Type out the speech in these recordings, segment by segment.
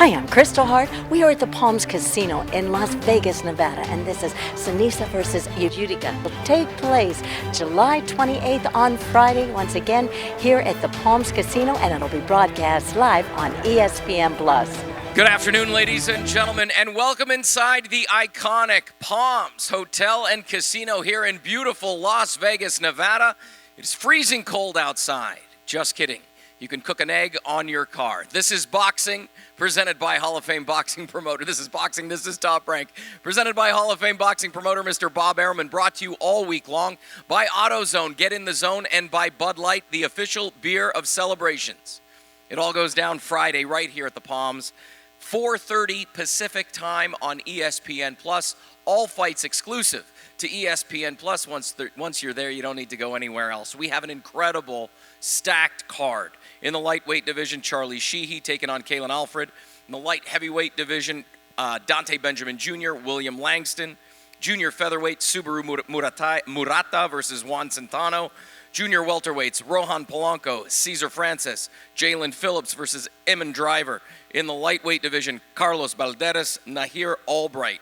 Hi, I'm Kristal Hart. We are at the Palms Casino in Las Vegas, Nevada, and this is Seniesa versus Yudica. It will take place July 28th on Friday, once again, here at the Palms Casino, and it'll be broadcast live on ESPN+. Good afternoon, ladies and gentlemen, and welcome inside the iconic Palms Hotel and Casino here in beautiful Las Vegas, Nevada. It's freezing cold outside. Just kidding. You can cook an egg on your car. This is boxing, presented by Hall of Fame boxing promoter. This is boxing, this is Top Rank. Presented by Hall of Fame boxing promoter, Mr. Bob Arum, brought to you all week long by AutoZone, Get in the Zone, and by Bud Light, the official beer of celebrations. It all goes down Friday right here at the Palms, 4:30 Pacific time on ESPN+. All fights exclusive to ESPN+. Once you're there, you don't need to go anywhere else. We have an incredible stacked card. In the lightweight division, Charlie Sheehy taking on Kalen Alfred. In the light heavyweight division, Dante Benjamin Jr., William Langston. Junior featherweight, Subaru Murata versus Juan Centeno. Junior welterweights, Rohan Polanco, Cesar Francis, Jalen Phillips versus Eamon Driver. In the lightweight division, Carlos Balderas, Nahir Albright.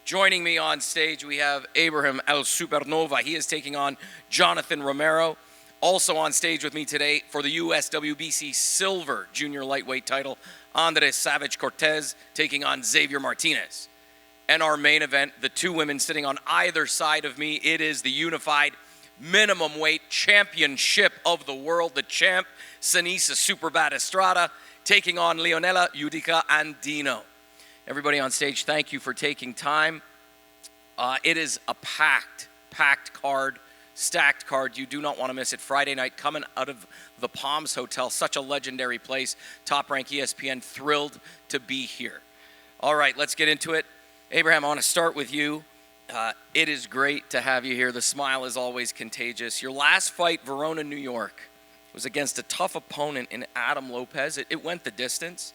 Joining me on stage, we have Abraham El Supernova. He is taking on Jonathan Romero. Also on stage with me today for the USWBC Silver Junior Lightweight title, Andres Savage Cortes taking on Xavier Martinez. And our main event, the two women sitting on either side of me, it is the unified minimum weight championship of the world, the champ, Seniesa Estrada, taking on Leonela Yudica Andino. Everybody on stage, thank you for taking time. It is a packed card. Stacked card. You do not want to miss it. Friday night, coming out of the Palms Hotel, such a legendary place. Top Rank ESPN, thrilled to be here. All right, let's get into it. Abraham, I want to start with you. It is great to have you here. The smile is always contagious. Your last fight, Verona, New York, was against a tough opponent in Adam Lopez. It went the distance.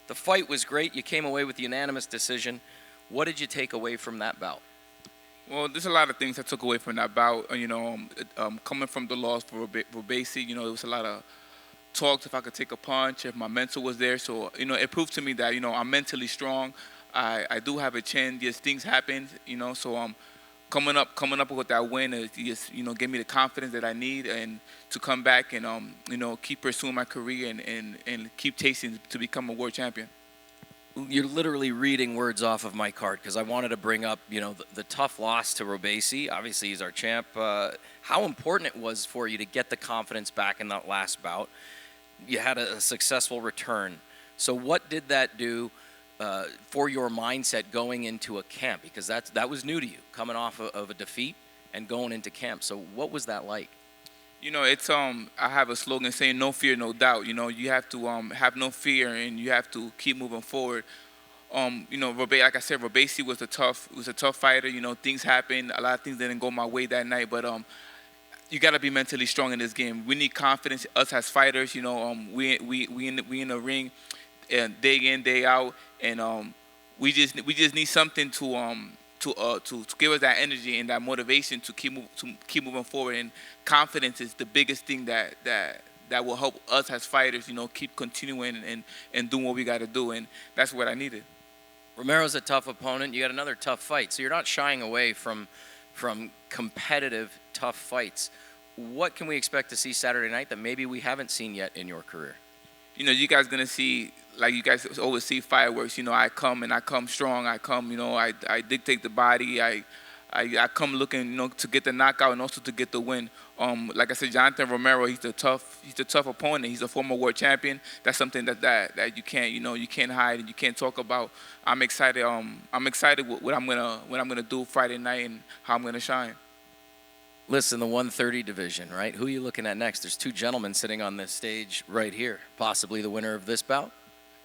The fight was great. You came away with the unanimous decision. What did you take away from that bout? Well, there's a lot of things I took away from that bout. Coming from the loss for Robesi, there was a lot of talks if I could take a punch, if my mental was there. So, it proved to me that, I'm mentally strong. I do have a chin. Yes, things happen, So coming up with that win, just, gave me the confidence that I need and to come back and, keep pursuing my career and keep chasing to become a world champion. You're literally reading words off of my card because I wanted to bring up, the tough loss to Robesi. Obviously, he's our champ. How important it was for you to get the confidence back in that last bout. You had a successful return. So what did that do for your mindset going into a camp? Because that was new to you, coming off of a defeat and going into camp. So what was that like? It's I have a slogan saying no fear, no doubt. You have to have no fear and you have to keep moving forward. Like I said, Robesi was a tough fighter. Things happened. A lot of things didn't go my way that night, but you got to be mentally strong in this game. We need confidence. Us as fighters, we in the ring, day in, day out, and we just need something to give us that energy and that motivation to keep moving forward. And confidence is the biggest thing that will help us as fighters, keep continuing and doing what we got to do. And that's what I needed. Romero's a tough opponent. You got another tough fight, so you're not shying away from competitive, tough fights. What can we expect to see Saturday night that maybe we haven't seen yet in your career? You guys gonna see, like you guys always see fireworks. I come strong. I dictate the body. I come looking, to get the knockout and also to get the win. Like I said, Jonathan Romero, he's a tough opponent. He's a former world champion. That's something that you can't, you can't hide and you can't talk about. I'm excited. I'm excited what I'm gonna do Friday night and how I'm gonna shine. Listen, the 130 division, right? Who are you looking at next? There's two gentlemen sitting on this stage right here. Possibly the winner of this bout?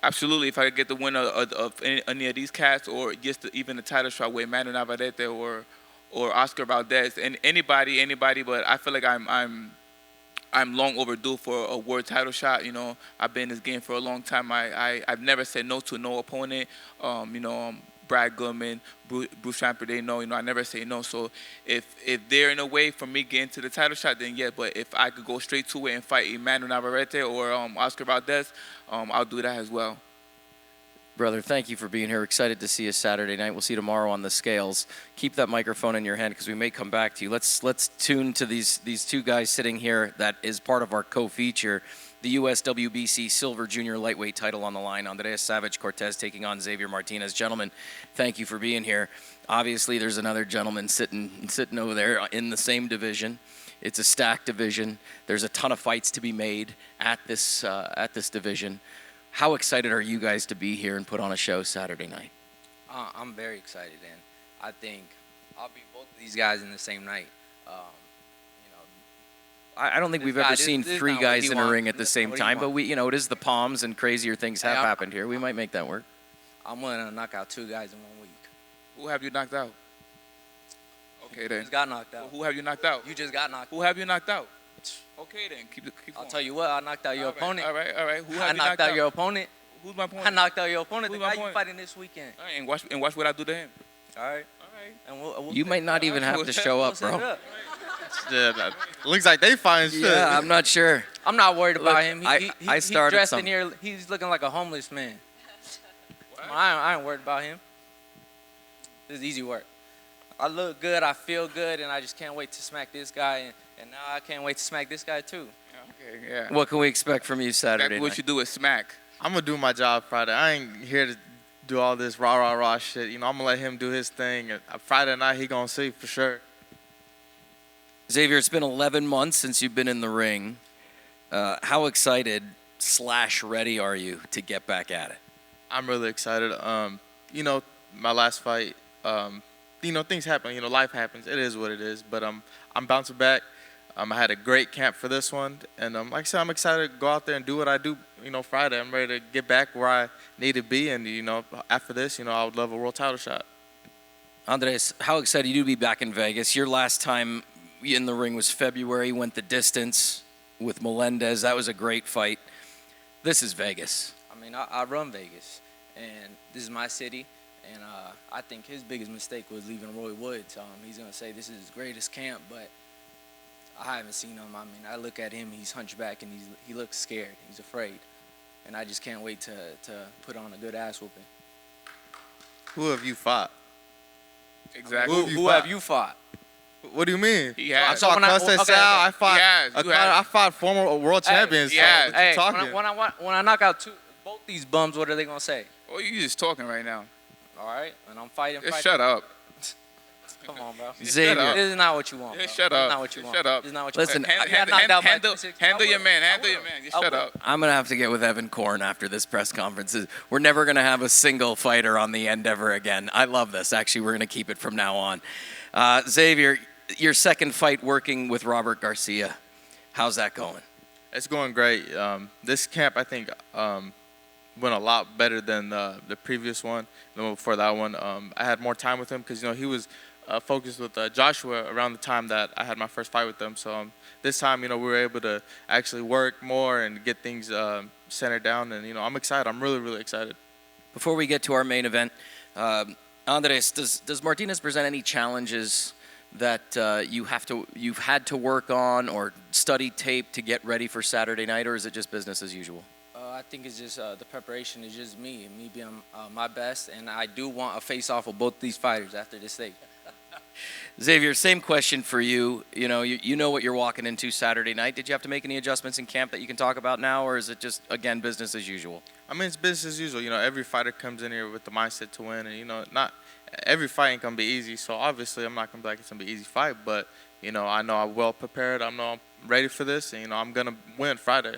Absolutely. If I could get the winner of any of these cats or just even the title shot with Manu Navarrete or Oscar Valdez and anybody, but I feel like I'm long overdue for a world title shot. I've been in this game for a long time. I've never said no to no opponent. Brad Goodman, Bruce Tramper, they know, I never say no. So if they're in a way for me getting to the title shot, then yeah. But if I could go straight to it and fight Emmanuel Navarrete or Oscar Valdez, I'll do that as well. Brother, thank you for being here. Excited to see you Saturday night. We'll see you tomorrow on the scales. Keep that microphone in your hand because we may come back to you. Let's tune to these two guys sitting here. That is part of our co-feature. The USWBC Silver Junior Lightweight title on the line. Andres Savage Cortes taking on Xavier Martinez. Gentlemen, thank you for being here. Obviously, there's another gentleman sitting over there in the same division. It's a stacked division. There's a ton of fights to be made at this division. How excited are you guys to be here and put on a show Saturday night? I'm very excited, and I think I'll beat both of these guys in the same night. I don't think we've ever seen three guys in a ring at the same time, but it is the Palms and crazier things have happened here. We might make that work. I'm willing to knock out 2 guys in 1 week. Who have you knocked out? Okay, then. You just got knocked out. Who have you knocked out? You just got knocked out. Who have you knocked out? Okay, then. Keep I'll tell you what, I knocked out your opponent. All right. Who have I you knocked out your opponent. Who's my opponent? I knocked out your opponent. Who's The my guy you opponent? fighting this weekend. All right, and watch what I do to him. All right. And You might not even have to show up, We'll set it bro. up. Yeah, looks like they find shit. Yeah, I'm not sure. I'm not worried Look, about him. I He's started dressed some- in here. He's looking like a homeless man. I ain't worried about him. This is easy work. I look good, I feel good, and I just can't wait to smack this guy. And now I can't wait to smack this guy too. Okay, yeah. What can we expect from you Saturday What night? you do is smack. I'm gonna do my job Friday. I ain't here to do all this rah shit. I'm gonna let him do his thing. And Friday night he gonna see for sure. Xavier, it's been 11 months since you've been in the ring. How excited / ready are you to get back at it? I'm really excited. My last fight. Things happen. Life happens. It is what it is. But I'm bouncing back. I had a great camp for this one, and like I said, I'm excited to go out there and do what I do. Friday. I'm ready to get back where I need to be, and after this, I would love a world title shot. Andres, how excited are you to be back in Vegas? Your last time in the ring was February. Went the distance with Melendez. That was a great fight. This is Vegas. I mean, I run Vegas, and this is my city. And I think his biggest mistake was leaving Roy Woods. He's going to say this is his greatest camp, but I haven't seen him. I mean, I look at him, he's hunchback, and he looks scared. He's afraid. And I just can't wait to put on a good ass whooping. Who have you fought? Exactly. Who have you fought? What do you mean? He has. I fought Costa Sal. I fought. He has. I fought former world champions. He has. What you Hey, talking? when I knock out both these bums, what are they going to say? Oh, you just talking right now. All right, and I'm fighting. Just shut up. Come on, bro. Xavier. This is not what you want. Just bro. shut This up. is not what you Just want. shut up. This is not what you Listen, want. I got knocked out by Handle 26. your man. Handle I your will. man. Just I shut will. up. I'm going to have to get with Evan Korn after this press conference. We're never going to have a single fighter on the end ever again. I love this. Actually, we're going to keep it from now on. Xavier, your second fight working with Robert Garcia. How's that going? It's going great. This camp, I think, went a lot better than the previous one. The one before that one, I had more time with him because he was focused with Joshua around the time that I had my first fight with them. So this time, we were able to actually work more and get things centered down. And I'm excited. I'm really, really excited. Before we get to our main event, Andres, does Martinez present any challenges that you've had to work on or study tape to get ready for Saturday night, or is it just business as usual? I think it's just the preparation is just me being my best, and I do want a face-off of both these fighters after this stage. Xavier, same question for you. You know what you're walking into Saturday night. Did you have to make any adjustments in camp that you can talk about now, or is it just, again, business as usual? I mean, it's business as usual. Every fighter comes in here with the mindset to win, and not every fight ain't gonna be easy. So obviously, I'm not gonna be like it's gonna be an easy fight, but I know I'm well prepared. I know I'm ready for this, and I'm gonna win Friday.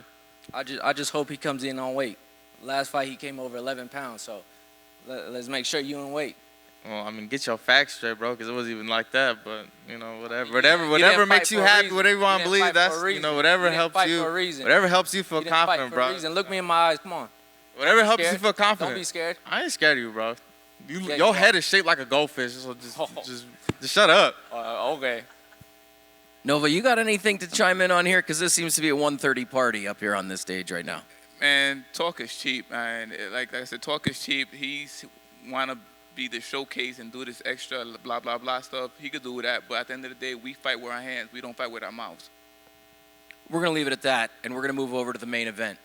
I just hope he comes in on weight. Last fight he came over 11 pounds, so let's make sure you in weight. Well, I mean, get your facts straight, bro, because it wasn't even like that. But whatever makes you happy, whatever you want to believe, that's whatever helps you. Whatever helps you feel confident, bro. Look me in my eyes, come on. Whatever helps you feel confident. Don't be scared. I ain't scared of you, bro. Yeah, Your head is shaped like a goldfish, so just shut up. Okay. Nova, you got anything to chime in on here? Because this seems to be a 1:30 party up here on this stage right now. Man, talk is cheap, man. Like I said, talk is cheap. He's want to be the showcase and do this extra blah, blah, blah stuff. He could do that, but at the end of the day, we fight with our hands. We don't fight with our mouths. We're going to leave it at that, and we're going to move over to the main event.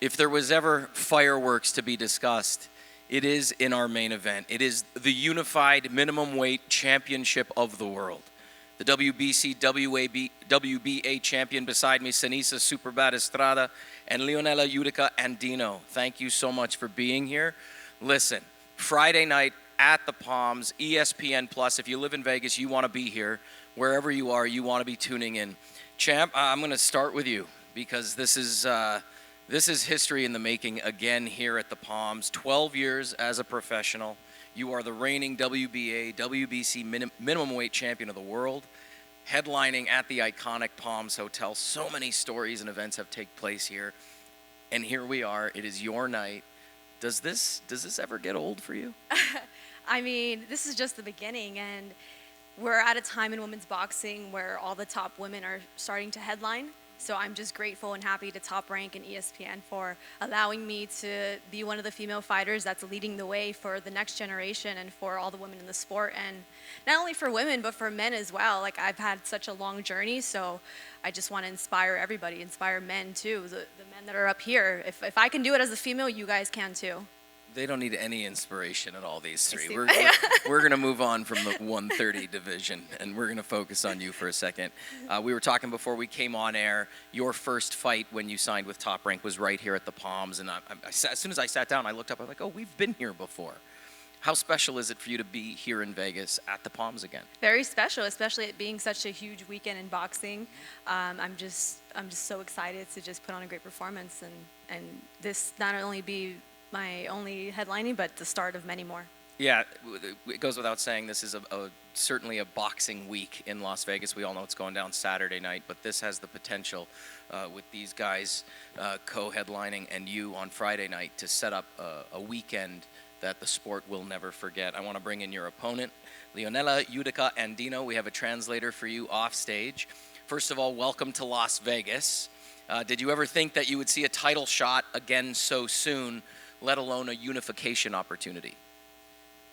if there was ever fireworks to be discussed, it is in our main event. It is the unified minimum weight championship of the world. The WBC, WBA champion beside me, Seniesa Estrada, and Leonela Yudica Andino. Thank you so much for being here. Listen, Friday night at the Palms, ESPN Plus. If you live in Vegas, you want to be here. Wherever you are, you want to be tuning in. Champ, I'm going to start with you because this is history in the making again here at the Palms. 12 years as a professional. You are the reigning WBA, WBC minimum weight champion of the world, headlining at the iconic Palms Hotel. So many stories and events have taken place here, and here we are. It is your night. Does this ever get old for you? I mean, this is just the beginning, and we're at a time in women's boxing where all the top women are starting to headline. So I'm just grateful and happy to Top Rank and ESPN for allowing me to be one of the female fighters that's leading the way for the next generation and for all the women in the sport. And not only for women, but for men as well. Like, I've had such a long journey, so I just want to inspire everybody, inspire men too, the men that are up here. If I can do it as a female, you guys can too. They don't need any inspiration at all, these three. see. We're going to move on from the 130 division, and we're going to focus on you for a second. We were talking before we came on air. Your first fight when you signed with Top Rank was right here at the Palms, and as soon as I sat down, I looked up, I was like, oh, we've been here before. How special is it for you to be here in Vegas at the Palms again? Very special, especially it being such a huge weekend in boxing. I'm just so excited to just put on a great performance, and this not only be my only headlining, but the start of many more. Yeah, it goes without saying this is certainly a boxing week in Las Vegas. We all know it's going down Saturday night, but this has the potential with these guys co-headlining and you on Friday night to set up a weekend that the sport will never forget. I want to bring in your opponent, Leonela Yudica Andino. We have a translator for you off stage. First of all, welcome to Las Vegas. Did you ever think that you would see a title shot again so soon, let alone a unification opportunity?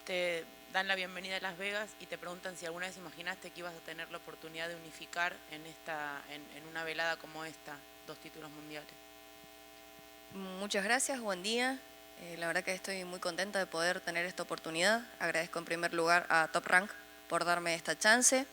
Te dan la bienvenida a Las Vegas y te preguntan si alguna vez imaginaste que ibas a tener la oportunidad de unificar en una velada como esta, 2 títulos mundiales. Muchas gracias, buen día. La verdad que estoy muy contenta de poder tener esta oportunidad. Agradezco en primer lugar a Top Rank por darme esta chance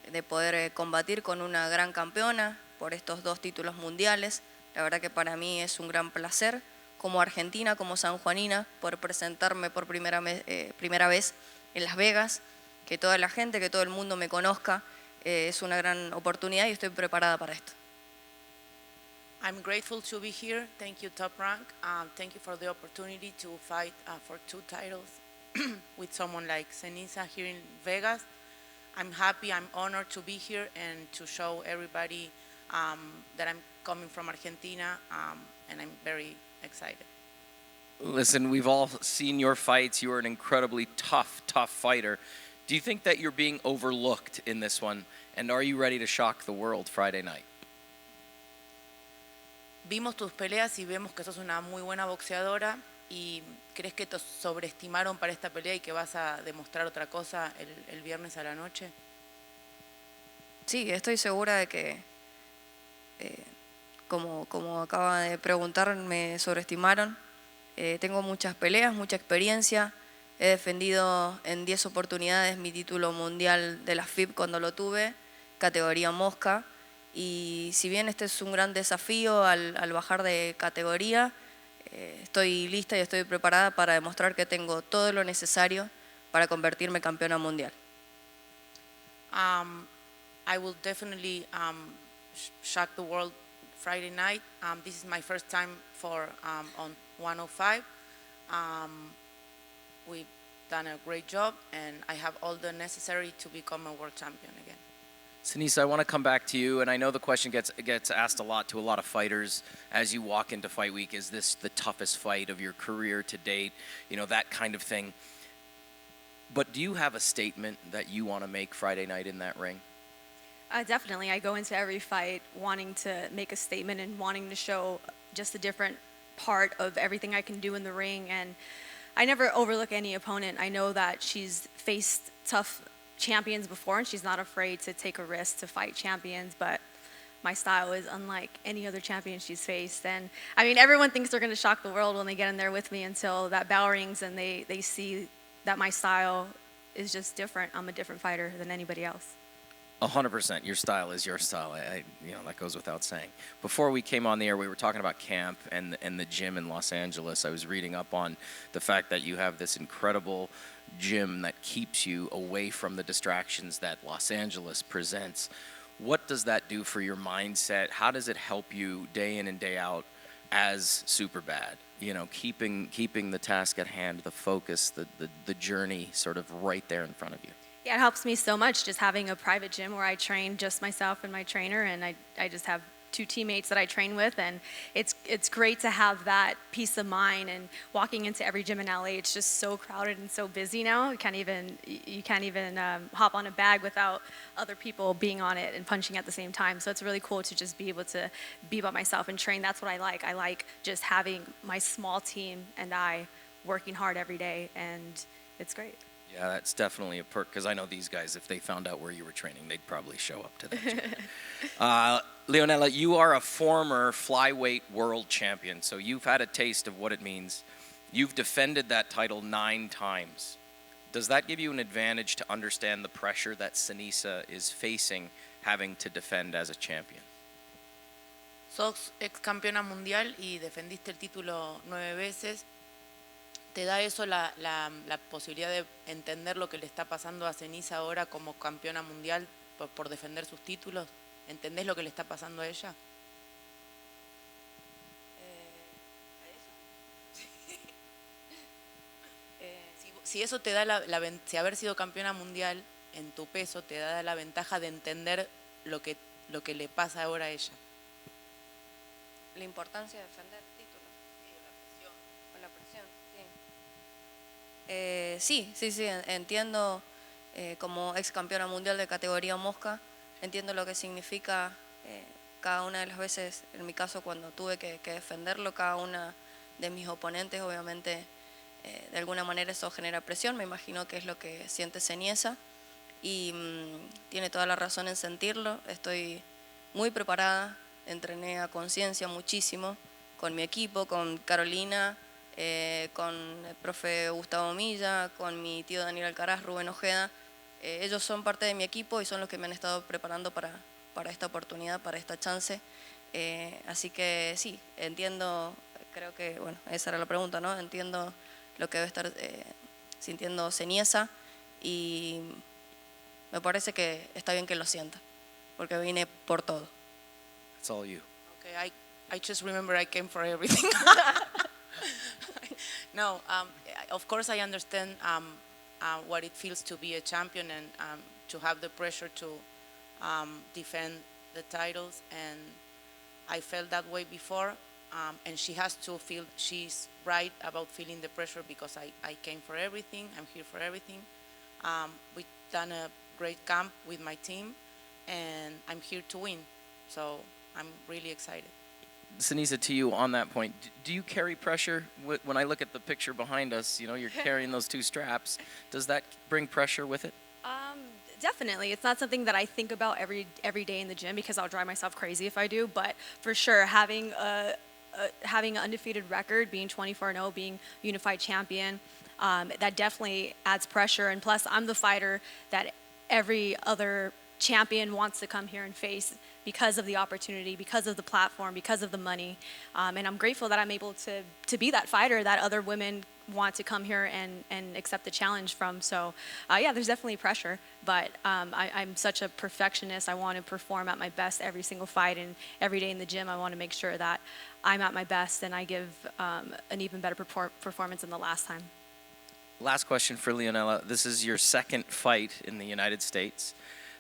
de poder combatir con una gran campeona por estos 2 títulos mundiales. La verdad que para mí es un gran placer como argentina, como sanjuanina, por presentarme por primera vez en Las Vegas, que toda la gente, que todo el mundo me conozca. Es una gran oportunidad y estoy preparada para esto. I'm grateful to be here. Thank you, Top Rank. Thank you for the opportunity to fight for 2 titles with someone like Seniesa here in Vegas. I'm happy, I'm honored to be here and to show everybody that I'm coming from Argentina, and I'm very excited. Listen, we've all seen your fights. You are an incredibly tough fighter. Do you think that you're being overlooked in this one? And are you ready to shock the world Friday night? Vimos tus peleas y vemos que sos una muy buena boxeadora. ¿Y crees que te sobreestimaron para esta pelea y que vas a demostrar otra cosa el viernes a la noche? Sí, estoy segura de que, como acaba de preguntar, me sobreestimaron. Tengo muchas peleas, mucha experiencia. He defendido en 10 oportunidades mi título mundial de la FIB cuando lo tuve, categoría mosca. Y si bien este es un gran desafío al bajar de categoría, estoy lista y estoy preparada para demostrar que tengo todo lo necesario para convertirme en campeona mundial. I will definitely shock the world Friday night. This is my first time on 105. We've done a great job, and I have all the necessary to become a world champion again. Seniesa, I want to come back to you, and I know the question gets asked a lot to a lot of fighters as you walk into fight week. Is this the toughest fight of your career to date? You know, that kind of thing. But do you have a statement that you want to make Friday night in that ring? Definitely. I go into every fight wanting to make a statement and wanting to show just a different part of everything I can do in the ring. And I never overlook any opponent. I know that she's faced tough champions before, and she's not afraid to take a risk to fight champions. But my style is unlike any other champion she's faced. And I mean, everyone thinks they're going to shock the world when they get in there with me until that bell rings and they see that my style is just different. I'm a different fighter than anybody else. 100%. Your style is your style. That goes without saying. Before we came on the air, we were talking about camp and the gym in Los Angeles. I was reading up on the fact that you have this incredible gym that keeps you away from the distractions that Los Angeles presents. What does that do for your mindset? How does it help you day in and day out as Superbad? Keeping the task at hand, the focus, the journey sort of right there in front of you. Yeah, it helps me so much just having a private gym where I train just myself and my trainer, and I just have 2 teammates that I train with, and it's great to have that peace of mind. And walking into every gym in LA, it's just so crowded and so busy now. You can't even hop on a bag without other people being on it and punching at the same time. So it's really cool to just be able to be by myself and train. That's what I like. I like just having my small team and I working hard every day, and it's great. Yeah, that's definitely a perk, because I know these guys, if they found out where you were training, they'd probably show up to that gym. Leonela, you are a former flyweight world champion, so you've had a taste of what it means. You've defended that title 9 times. Does that give you an advantage to understand the pressure that Seniesa is facing having to defend as a champion? Sos ex campeona mundial y defendiste el título 9 veces. ¿Te da eso la posibilidad de entender lo que le está pasando a Seniesa ahora como campeona mundial por defender sus títulos? ¿Entendés lo que le está pasando a ella? Si eso te da si haber sido campeona mundial en tu peso te da la ventaja de entender lo que le pasa ahora a ella. La importancia de defender títulos. Sí, la presión. Sí, entiendo como ex campeona mundial de categoría mosca, entiendo lo que significa cada una de las veces, en mi caso cuando tuve que defenderlo, cada una de mis oponentes, obviamente de alguna manera eso genera presión, me imagino que es lo que siente Seniesa y tiene toda la razón en sentirlo. Estoy muy preparada, entrené a conciencia muchísimo con mi equipo, con Carolina, con el profe Gustavo Milla, con mi tío Daniel Alcaraz, Rubén Ojeda. Ellos son parte de mi equipo y son los que me han estado preparando para esta oportunidad, para esta chance. Así que sí, entiendo, creo que, bueno, esa era la pregunta, ¿no? Entiendo lo que debe estar sintiendo Seniesa y me parece que está bien que lo sienta, porque vine por todo. It's all you. Okay, I just remember I came for everything. No, of course I understand what it feels to be a champion and to have the pressure to defend the titles, and I felt that way before, and she has to feel she's right about feeling the pressure because I came for everything, I'm here for everything. We've done a great camp with my team, and I'm here to win, so I'm really excited. Seniesa, to you on that point, do you carry pressure? When I look at the picture behind us, you're carrying those 2 straps. Does that bring pressure with it? Definitely. It's not something that I think about every day in the gym because I'll drive myself crazy if I do. But for sure, having an undefeated record, being 24-0, being unified champion, that definitely adds pressure. And plus, I'm the fighter that every other champion wants to come here and face because of the opportunity, because of the platform, because of the money. And I'm grateful that I'm able to be that fighter that other women want to come here and accept the challenge from. So yeah, there's definitely pressure, but I'm such a perfectionist. I want to perform at my best every single fight, and every day in the gym I want to make sure that I'm at my best and I give an even better performance than the last time. Last question for Leonela. This is your 2nd fight in the United States.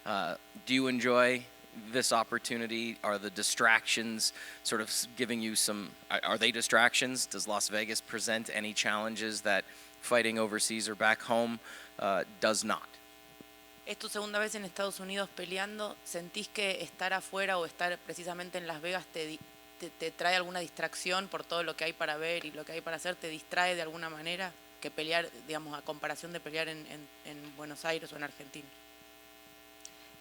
Do you enjoy this opportunity? Are the distractions sort of giving you are they distractions? Does Las Vegas present any challenges that fighting overseas or back home does not? Es tu segunda vez en Estados Unidos peleando. ¿Sentís que estar afuera o estar precisamente en Las Vegas te trae alguna distracción por todo lo que hay para ver y lo que hay para hacer? ¿Te distrae de alguna manera que pelear, digamos, a comparación de pelear en Buenos Aires o en Argentina?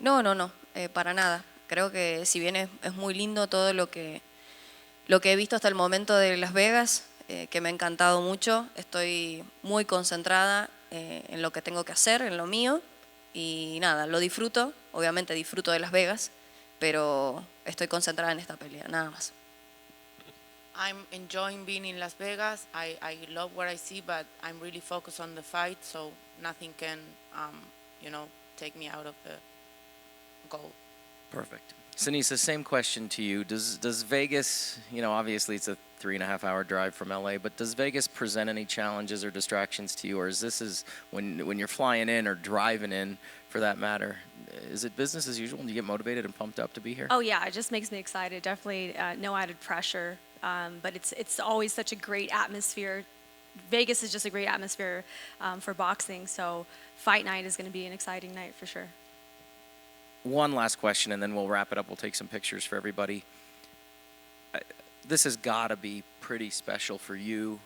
No, para nada. Creo que si bien es muy lindo todo lo que he visto hasta el momento de Las Vegas, que me ha encantado mucho, estoy muy concentrada en lo que tengo que hacer, en lo mío, y nada, lo disfruto, obviamente disfruto de Las Vegas, pero estoy concentrada en esta pelea, nada más. I'm enjoying being in Las Vegas. I love what I see, but I'm really focused on the fight, so nothing can, take me out of the goal. Perfect. Seniesa, same question to you. Does Vegas, obviously it's a 3.5-hour drive from LA, but does Vegas present any challenges or distractions to you, or is this when you're flying in or driving in, for that matter, is it business as usual? Do you get motivated and pumped up to be here? Oh yeah, it just makes me excited. Definitely no added pressure, but it's always such a great atmosphere. Vegas is just a great atmosphere for boxing, so fight night is going to be an exciting night for sure. One last question, and then we'll wrap it up. We'll take some pictures for everybody. This has got to be pretty special for you,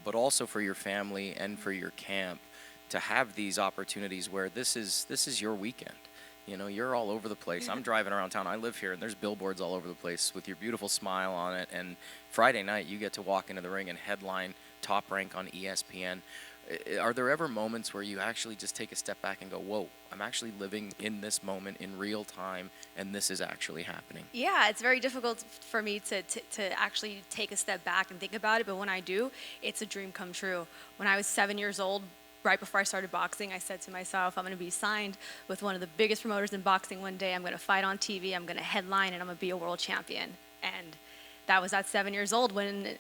but also for your family and for your camp, to have these opportunities where this is your weekend. You're all over the place. I'm driving around town. I live here, and there's billboards all over the place with your beautiful smile on it. And Friday night, you get to walk into the ring and headline Top Rank on ESPN. Are there ever moments where you actually just take a step back and go, whoa, I'm actually living in this moment in real time, and this is actually happening? Yeah, it's very difficult for me to actually take a step back and think about it, but when I do, it's a dream come true. When I was 7 years old, right before I started boxing, I said to myself, I'm going to be signed with one of the biggest promoters in boxing one day. I'm going to fight on TV, I'm going to headline, and I'm going to be a world champion. And that was at 7 years old, when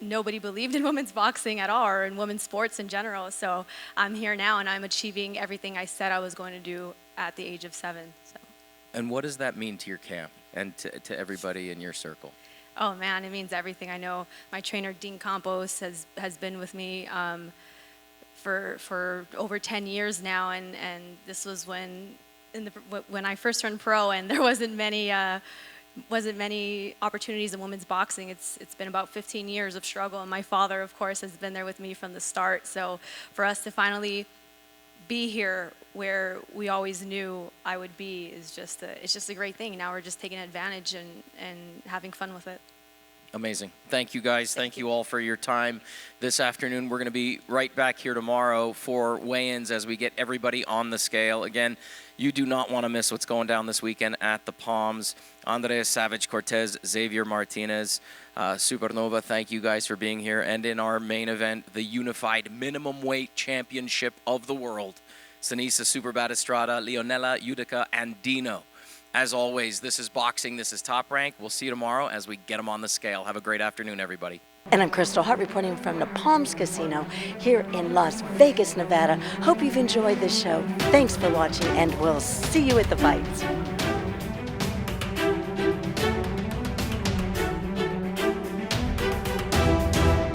nobody believed in women's boxing at all, or in women's sports in general. So I'm here now, and I'm achieving everything I said I was going to do at the age of 7. So. And what does that mean to your camp and to everybody in your circle? Oh man, it means everything. I know my trainer Dean Campos has been with me for over 10 years now, and this was when I first turned pro, and there wasn't many opportunities in women's boxing. It's been about 15 years of struggle, and my father, of course, has been there with me from the start. So for us to finally be here where we always knew I would be is just a great thing. Now we're just taking advantage and having fun with it. Amazing. Thank you, guys. Thank you all for your time this afternoon. We're going to be right back here tomorrow for weigh-ins as we get everybody on the scale. Again, you do not want to miss what's going down this weekend at the Palms. Andres Cortes, Xavier Martinez, Supernova, thank you guys for being here. And in our main event, the unified minimum weight championship of the world, Seniesa Estrada, Leonela Yudica, and Dino. As always, this is boxing, this is Top Rank. We'll see you tomorrow as we get them on the scale. Have a great afternoon, everybody. And I'm Kristal Hart reporting from the Palms Casino here in Las Vegas, Nevada. Hope you've enjoyed this show. Thanks for watching, and we'll see you at the fights.